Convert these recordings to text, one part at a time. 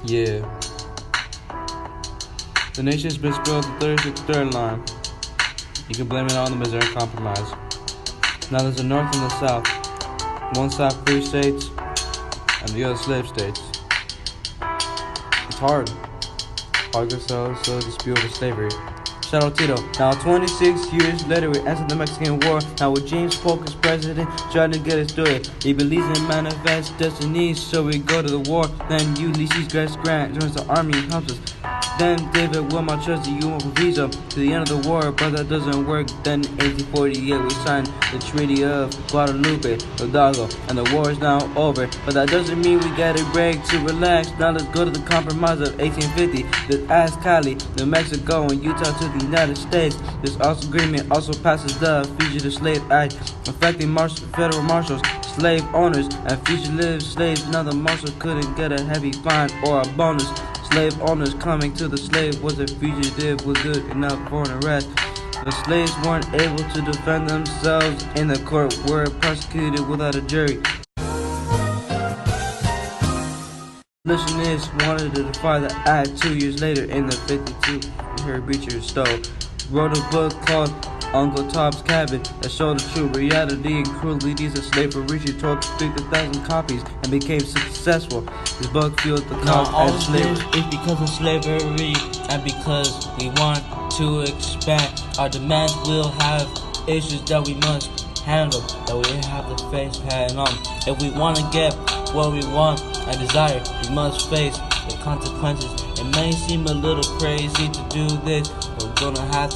Yeah. The nation's been spilled the 36th third line. You can blame it on the Missouri Compromise. Now there's a North and the South. One South free states, and the other slave states. It's hard. So dispute over slavery. Shout out Tito. Now 26 years later we entered the Mexican War. Now with James Polk as president, trying to get us through it. He believes in manifest destiny, so we go to the war. Then Ulysses S. Grant joins the army and helps us. Then David Wilmot trusts the UN visa to the end of the war, but that doesn't work. Then in 1848 we signed the Treaty of Guadalupe, Hidalgo, and the war is now over. But that doesn't mean we get a break to relax. Now let's go to the compromise of 1850. This adds Cali, New Mexico, and Utah to the United States. This agreement also passes the Fugitive Slave Act, affecting federal marshals, slave owners, and fugitive slaves. Now the marshal couldn't get a heavy fine or a bonus. Slave owners coming to the slave was a fugitive was good enough for an arrest. The slaves weren't able to defend themselves in the court, were prosecuted without a jury. Abolitionists wanted to defy the act. 2 years later, in the 52, Harry Beecher Stowe wrote a book called Uncle Tom's Cabin that showed the true reality and cruelties of slavery. He told 50,000 copies and became successful. His book fueled the cause of slavery. It's because of slavery and because we want to expand. Our demands will have issues that we must handle, that we have to face head on. If we want to get what we want and desire, we must face the consequences. It may seem a little crazy to do this, but we're gonna have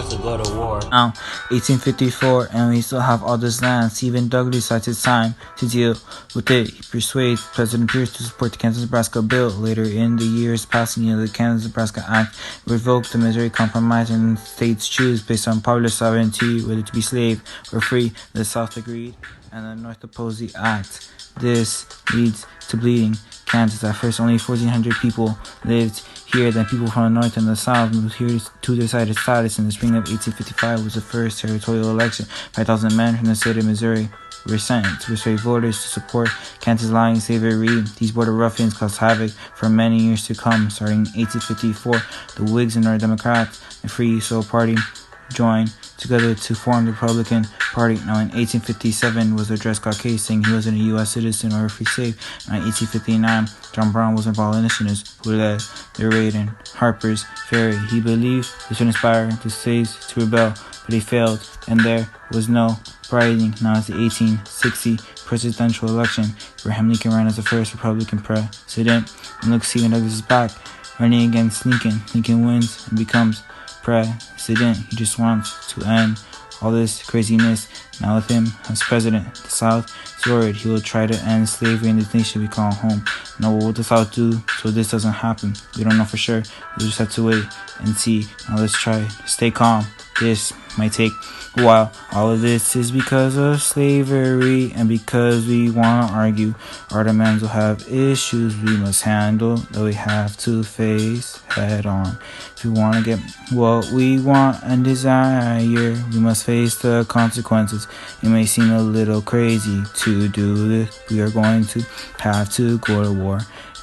to go to war. Now, 1854, and we still have all this land. Stephen Douglas decides it's time to deal with it. He persuades President Pierce to support the Kansas-Nebraska bill. Later in the years, passing the Kansas-Nebraska Act revoked the Missouri Compromise, and states choose based on popular sovereignty whether to be slave or free. The South agreed, and the North opposed the act. This leads to bleeding Kansas. At first, only 1,400 people lived here. Then people from the North and the South moved here to decide its status. In the spring of 1855 was the first territorial election. 5,000 men from the state of Missouri were sent to persuade voters to support Kansas allowing slavery. These border ruffians caused havoc for many years to come. Starting in 1854, the Whigs and the Democrats and Free Soil Party joined together to form the Republican Party. Now in 1857 was the Dred Scott case, saying he wasn't a U.S. citizen or a free slave. Now in 1859, John Brown was involved in initiatives who led the raid in Harper's Ferry. He believed this would inspire the slaves to rebel, but he failed, and there was no rioting. Now it's the 1860 presidential election. Abraham Lincoln ran as the first Republican president, and look, Stephen Douglas is back, running against Lincoln. Lincoln wins and becomes president. He just wants to end all this craziness. Now with him as president, the South is worried he will try to end slavery in this nation we call home. Now what will the South do so this doesn't happen? We don't know for sure. We'll just have to wait and see. Now let's try to stay calm. This might take a while. All of this is because of slavery, and because we want to argue. Our demands will have issues we must handle, that we have to face head on. If we want to get what we want and desire, we must face the consequences. It may seem a little crazy to do this. We are going to have to go to war.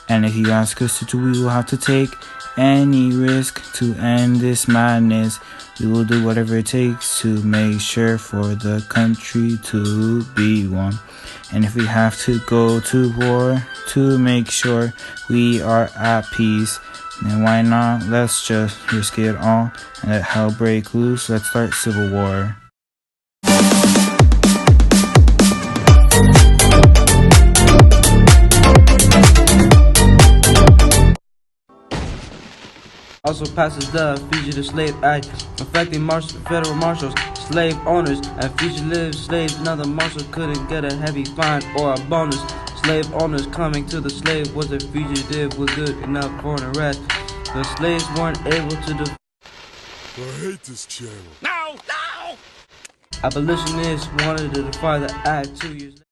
And if you ask us to, we will have to take any risk to end this madness. We will do whatever it takes to make sure for the country to be one. And if we have to go to war to make sure we are at peace, then why not? Let's just risk it all and let hell break loose. Let's start civil war. Also passes the Fugitive Slave Act, affecting federal marshals, slave owners, and fugitive slaves. Now the marshal couldn't get a heavy fine or a bonus. Slave owners coming to the slave was a fugitive was good enough for an arrest. The slaves weren't able to I hate this channel. Abolitionists wanted to defy the act 2 years later.